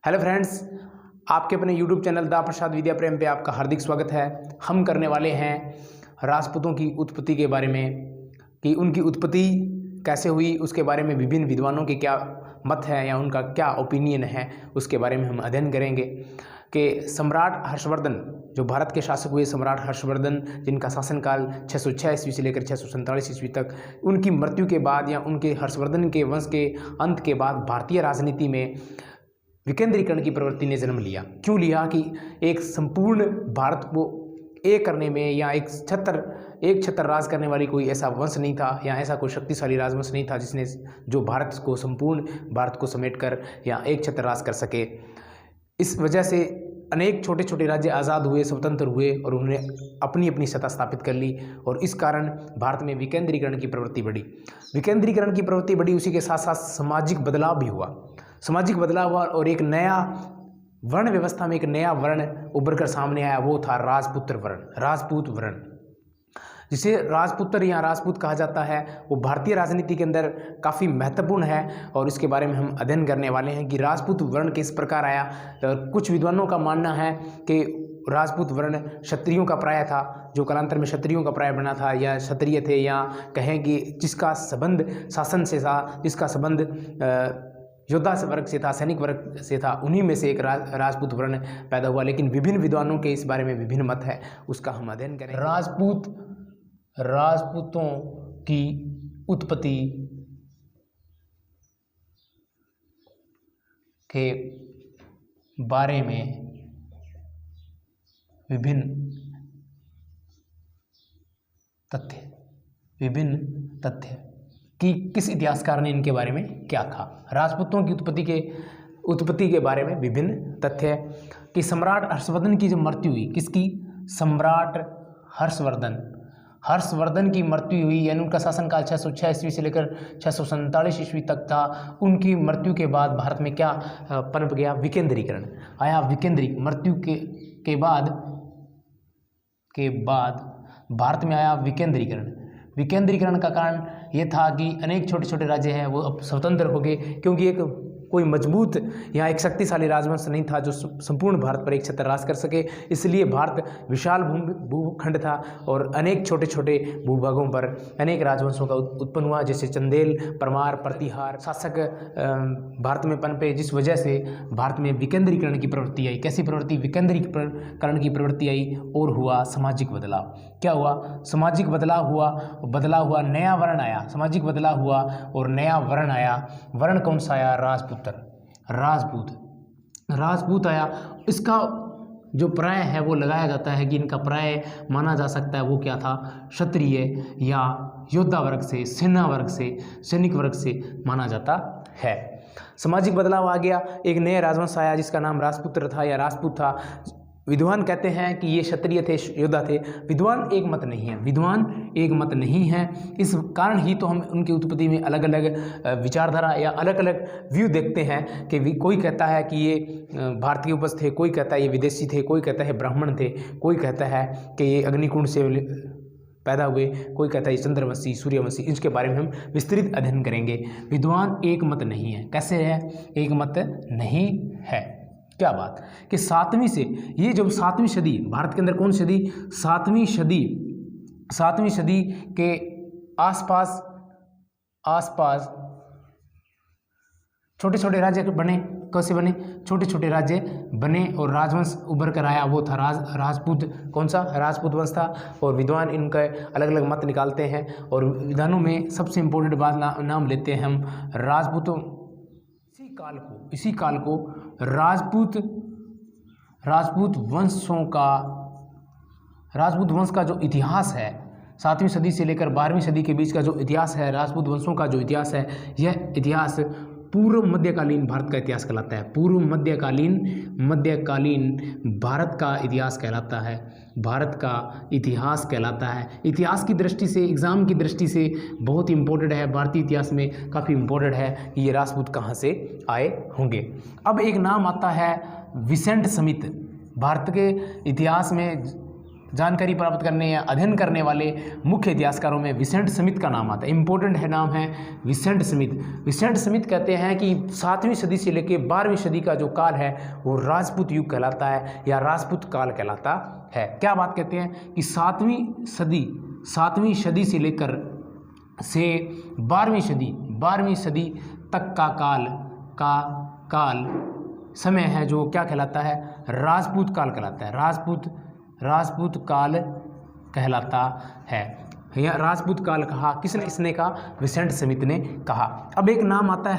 Hello friends, आपके अपने YouTube channel दा प्रसाद विद्या प्रेम पे आपका हार्दिक स्वागत है। हम करने वाले हैं राजपूतों की उत्पत्ति के बारे में कि उनकी उत्पत्ति कैसे हुई, उसके बारे में विभिन्न विद्वानों के क्या मत है या उनका क्या ओपिनियन है, उसके बारे में हम अध्ययन करेंगे। कि सम्राट हर्षवर्धन, जो भारत के शासक हुए सम्राट हर्षवर्धन, जिनका शासनकाल 606 ईस्वी से लेकर 647 ईस्वी तक, उनकी मृत्यु के बाद या उनके हर्षवर्धन के वंश के अंत के बाद भारतीय राजनीति में विकेंद्रीकरण की प्रवृत्ति ने जन्म लिया। क्यों लिया? कि एक संपूर्ण भारत को एक करने में या एक छत्र राज करने वाली कोई ऐसा वंश नहीं था या ऐसा कोई शक्तिशाली राजवंश नहीं था जिसने जो संपूर्ण भारत को समेटकर या एक छत्र राज कर सके। इस वजह से अनेक छोटे छोटे राज्य आज़ाद हुए, स्वतंत्र हुए और उन्होंने अपनी अपनी सत्ता स्थापित कर ली और इस कारण भारत में विकेंद्रीकरण की प्रवृत्ति बढ़ी। विकेंद्रीकरण की प्रवृत्ति बढ़ी, उसी के साथ साथ सामाजिक बदलाव भी हुआ। सामाजिक बदलाव हुआ और एक नया वर्ण व्यवस्था में एक नया वर्ण उभर कर सामने आया, वो था राजपूत वर्ण, जिसे राजपुत्र या राजपूत कहा जाता है। वो भारतीय राजनीति के अंदर काफ़ी महत्वपूर्ण है और इसके बारे में हम अध्ययन करने वाले हैं कि राजपूत वर्ण किस प्रकार आया। कुछ विद्वानों का मानना है कि राजपूत वर्ण क्षत्रियों का प्राय था, जो कालांतर में क्षत्रियों का प्राय बना था या क्षत्रिय थे, या कहें कि जिसका संबंध शासन से था, जिसका संबंध योद्धा वर्ग से था, सैनिक वर्ग से था, उन्हीं में से एक राजपूत वर्ण पैदा हुआ। लेकिन विभिन्न विद्वानों के इस बारे में विभिन्न मत है, उसका हम अध्ययन करें। राजपूतों की उत्पत्ति के बारे में विभिन्न तथ्य कि किस इतिहासकार ने इनके बारे में क्या कहा। राजपूतों की उत्पत्ति के बारे में विभिन्न तथ्य कि सम्राट हर्षवर्धन की जो मृत्यु हुई, किसकी? सम्राट हर्षवर्धन की मृत्यु हुई, यानी उनका शासनकाल 606 ईस्वी से लेकर 647 ईस्वी तक था। उनकी मृत्यु के बाद भारत में क्या पनप गया? विकेंद्रीकरण आया। मृत्यु के बाद भारत में आया विकेंद्रीकरण का कारण ये था कि अनेक छोटे छोटे राज्य हैं वो अब स्वतंत्र हो गए, क्योंकि एक कोई मजबूत या एक शक्तिशाली राजवंश नहीं था जो संपूर्ण भारत पर एक छत्र राज कर सके। इसलिए भारत विशाल भूखंड था और अनेक छोटे छोटे भूभागों पर अनेक राजवंशों का उत्पन्न हुआ, जैसे चंदेल, परमार, प्रतिहार शासक भारत में पनपे, जिस वजह से भारत में विकेंद्रीकरण की प्रवृत्ति आई। कैसी प्रवृत्ति? विकेंद्रीकरण की प्रवृत्ति आई और हुआ सामाजिक बदलाव। क्या हुआ? सामाजिक बदलाव हुआ, नया वर्ण आया। सामाजिक बदलाव हुआ और नया वर्ण आया। वर्ण कौन सा आया? राजपूत आया। इसका जो प्राय है वो लगाया जाता है कि इनका प्राय माना जा सकता है वो क्या था? क्षत्रिय या योद्धा वर्ग से, सेना वर्ग से, सैनिक वर्ग से माना जाता है। सामाजिक बदलाव आ गया, एक नया राजवंश आया जिसका नाम राजपुत्र था या राजपूत था। विद्वान कहते हैं कि ये क्षत्रिय थे, योद्धा थे। विद्वान एक मत नहीं है। इस कारण ही तो हम उनकी उत्पत्ति में अलग अलग विचारधारा या अलग अलग व्यू देखते हैं कि कोई कहता है कि ये भारतीय उपज थे, कोई कहता है ये विदेशी थे, कोई कहता है ब्राह्मण थे, कोई कहता है कि ये अग्निकुंड से पैदा हुए, कोई कहता है चंद्रवंशी, सूर्यवंशी। इसके बारे में हम विस्तृत अध्ययन करेंगे। विद्वान एक मत नहीं है। कैसे है? एक मत नहीं है। क्या बात कि 7वीं से ये जब 7वीं सदी भारत के अंदर कौन सदी? 7वीं सदी के आसपास छोटे छोटे राज्य बने। कैसे बने? छोटे छोटे राज्य बने और राजवंश उभर कर आया, वो था राजपूत। कौन सा? राजपूत वंश था। और विद्वान इनका अलग अलग मत निकालते हैं और विद्वानों में सबसे इम्पोर्टेंट बात नाम लेते हैं हम राजपूतों। इसी काल को राजपूत वंश का जो इतिहास है, 7वीं सदी से लेकर 12वीं सदी के बीच का जो इतिहास है, राजपूत वंशों का जो इतिहास है, यह इतिहास पूर्व मध्यकालीन भारत का इतिहास कहलाता है। पूर्व मध्यकालीन भारत का इतिहास कहलाता है। इतिहास की दृष्टि से, एग्जाम की दृष्टि से बहुत इम्पोर्टेंट है। भारतीय इतिहास में काफ़ी इम्पोर्टेंट है कि ये राजपूत कहाँ से आए होंगे। अब एक नाम आता है विसेंट स्मिथ। भारत के इतिहास में जानकारी प्राप्त करने या अध्ययन करने वाले मुख्य इतिहासकारों में विसेंट स्मिथ का नाम आता है। इंपॉर्टेंट है, नाम है विसेंट स्मिथ। विसेंट स्मिथ कहते हैं कि 7वीं सदी से लेकर 12वीं सदी का जो काल है वो राजपूत युग कहलाता है या राजपूत काल कहलाता है। क्या बात कहते हैं कि 7वीं सदी से लेकर 12वीं सदी तक का काल समय है जो क्या कहलाता है, राजपूत काल कहलाता है। राजपूत काल कहलाता है। यह राजपूत काल कहा किसने कहा, विसेंट स्मिथ ने कहा। अब एक नाम आता है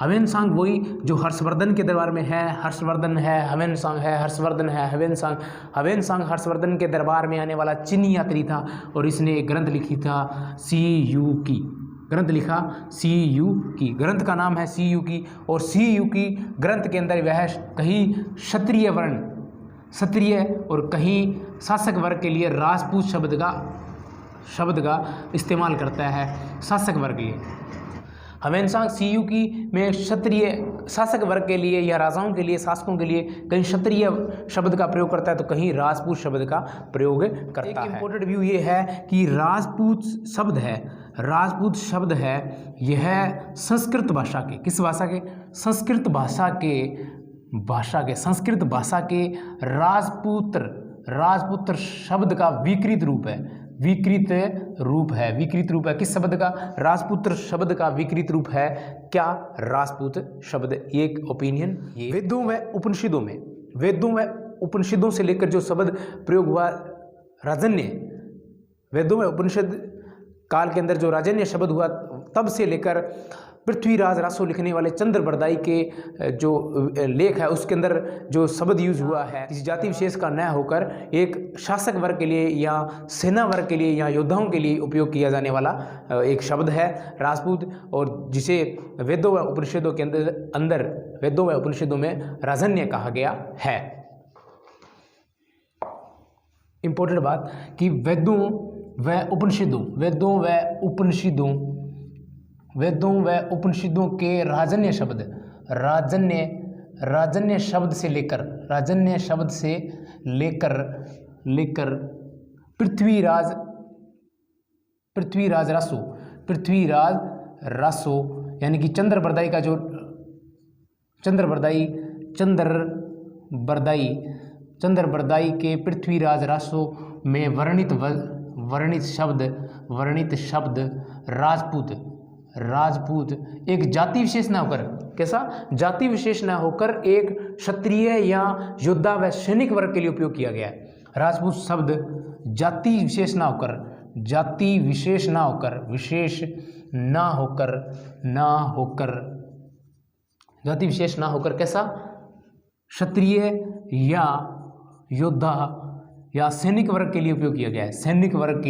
हवेनसांग वही जो हर्षवर्धन के दरबार में है। हर्षवर्धन हर्षवर्धन के दरबार में आने वाला चीनी यात्री था और इसने एक ग्रंथ लिखी था सीयूकी। ग्रंथ का नाम है सीयूकी और सीयूकी ग्रंथ के अंदर वह कहीं क्षत्रिय और कहीं शासक वर्ग के लिए राजपूत शब्द का इस्तेमाल करता है। शासक वर्ग के लिए हवेनसांग सीयूकी में क्षत्रिय शासक वर्ग के लिए या राजाओं के लिए, शासकों के लिए कहीं क्षत्रिय शब्द का प्रयोग करता है तो कहीं राजपूत शब्द का प्रयोग करता है। एक इम्पोर्टेंट व्यू ये है कि राजपूत शब्द है यह संस्कृत भाषा के, किस भाषा के, संस्कृत भाषा के राजपुत्र शब्द का विकृत रूप है। किस शब्द का, राजपुत्र शब्द का विकृत रूप है क्या, राजपूत शब्द। एक ओपिनियन। वेदों व उपनिषदों से लेकर जो शब्द प्रयोग हुआ वेदों में उपनिषद काल के अंदर जो राजन्य शब्द हुआ तब से लेकर पृथ्वीराज रासो लिखने वाले चंद्र बरदाई के जो लेख है उसके अंदर जो शब्द यूज हुआ है किसी जाति विशेष का न होकर एक शासक वर्ग के लिए या सेना वर्ग के लिए या योद्धाओं के लिए उपयोग किया जाने वाला एक शब्द है राजपूत, और जिसे वेदों व उपनिषदों के अंदर वेदों व उपनिषदों में राजन्य कहा गया है। इंपॉर्टेंट बात कि वेदों व उपनिषदों के राजन्य शब्द से लेकर पृथ्वीराज रासो यानी कि चंद्र बरदाई के पृथ्वीराज रासो में वर्णित शब्द राजपूत एक जाति विशेष ना होकर, कैसा, जाति विशेष ना होकर एक क्षत्रिय या योद्धा व सैनिक वर्ग के लिए उपयोग किया गया है। राजपूत शब्द जाति विशेष ना होकर कैसा, क्षत्रिय या योद्धा या सैनिक वर्ग के लिए उपयोग किया गया है। सैनिक वर्ग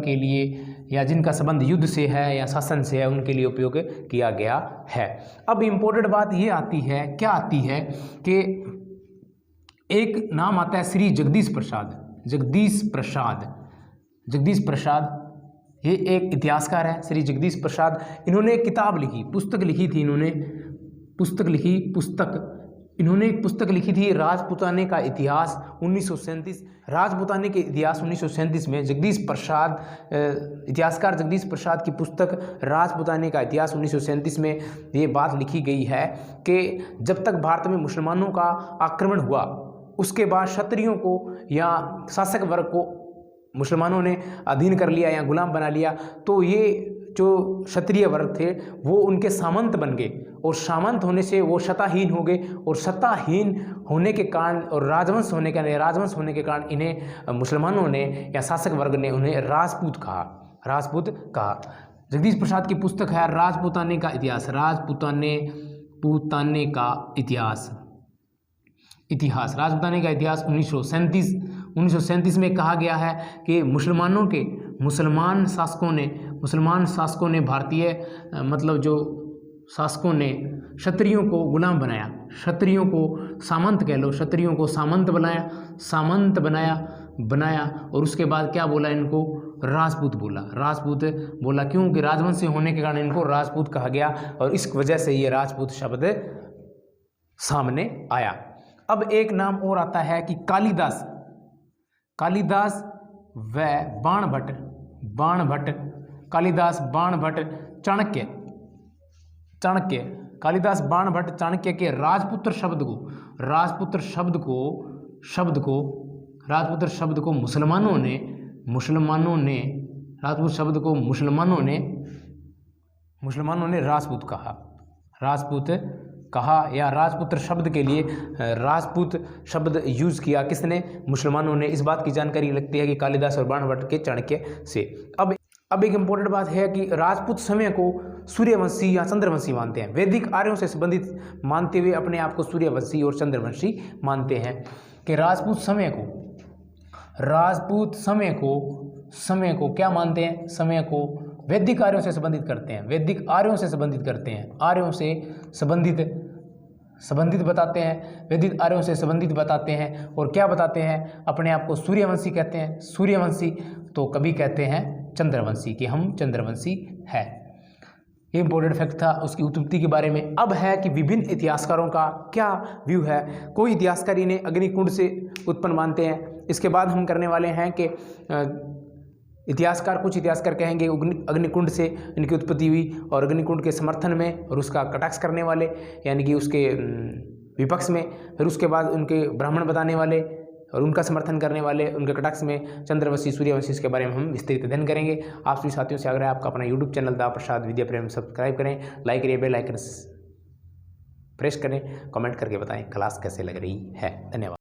के लिए या जिनका संबंध युद्ध से है या शासन से है उनके लिए उपयोग किया गया है। अब इम्पोर्टेंट बात ये आती है कि एक नाम आता है श्री जगदीश प्रसाद। ये एक इतिहासकार है श्री जगदीश प्रसाद। इन्होंने एक किताब लिखी, पुस्तक इन्होंने एक पुस्तक लिखी थी राजपूताने का इतिहास 1937। राजपूताने के इतिहास 1937 में इतिहासकार जगदीश प्रसाद की पुस्तक राजपूताने का इतिहास 1937 में ये बात लिखी गई है कि जब तक भारत में मुसलमानों का आक्रमण हुआ उसके बाद क्षत्रियों को या शासक वर्ग को मुसलमानों ने अधीन कर लिया या गुलाम बना लिया, तो ये जो क्षत्रिय वर्ग थे वो उनके सामंत बन गए और सामंत होने से वो सत्ताहीन हो गए और सत्ताहीन होने के कारण और राजवंश होने के कारण इन्हें मुसलमानों ने या शासक वर्ग ने उन्हें राजपूत कहा। जगदीश प्रसाद की पुस्तक है राजपूताने का इतिहास। राजपूताने का इतिहास 1937 में कहा गया है कि मुसलमान शासकों ने भारतीय जो शासकों ने क्षत्रियों को गुलाम बनाया, क्षत्रियों को सामंत कह लो, क्षत्रियों को सामंत बनाया और उसके बाद क्या बोला, इनको राजपूत बोला। क्योंकि राजवंश होने के कारण इनको राजपूत कहा गया और इस वजह से ये राजपूत शब्द सामने आया। अब एक नाम और आता है कि कालिदास, कालिदास व बाणभट्ट, कालिदास, बाणभट्ट, चाणक्य, कालिदास, बाणभट्ट, चाणक्य के राजपुत्र शब्द को मुसलमानों ने राजपूत कहा या राजपुत्र शब्द के लिए राजपूत शब्द यूज किया। किसने? मुसलमानों ने। इस बात की जानकारी लगती है कि कालिदास और बाणभट्ट के चाणक्य से। अब एक इंपॉर्टेंट बात है कि राजपूत समय को सूर्यवंशी या चंद्रवंशी मानते हैं। वैदिक आर्यों से संबंधित मानते हुए अपने आप को सूर्यवंशी और चंद्रवंशी मानते हैं। कि राजपूत समय को क्या मानते हैं? समय को वैदिक आर्यों से संबंधित करते हैं। आर्यों से संबंधित बताते हैं। वैदिक आर्यों से संबंधित बताते हैं और क्या बताते हैं? अपने आप को सूर्यवंशी कहते हैं। सूर्यवंशी तो कभी कहते हैं चंद्रवंशी कि हम चंद्रवंशी है। ये इंपॉर्टेंट फैक्ट था उसकी उत्पत्ति के बारे में। अब है कि विभिन्न इतिहासकारों का क्या व्यू है। कोई इतिहासकार इन्हें अग्निकुंड से उत्पन्न मानते हैं। इसके बाद हम करने वाले हैं कि कुछ इतिहासकार कहेंगे अग्निकुंड से इनकी उत्पत्ति हुई और अग्निकुंड के समर्थन में और उसका कटाक्ष करने वाले यानी कि उसके विपक्ष में, फिर उसके बाद उनके ब्राह्मण बताने वाले और उनका समर्थन करने वाले, उनके कटाक्ष में चंद्रवंशी, सूर्यवंशी, इसके बारे में हम विस्तृत अध्ययन करेंगे। आप सभी साथियों से आग्रह है आपका अपना यूट्यूब चैनल दा प्रसाद विद्या प्रेम सब्सक्राइब करें, लाइक करिए, बेल आइकन प्रेस करें, कमेंट करके बताएं क्लास कैसे लग रही है। धन्यवाद।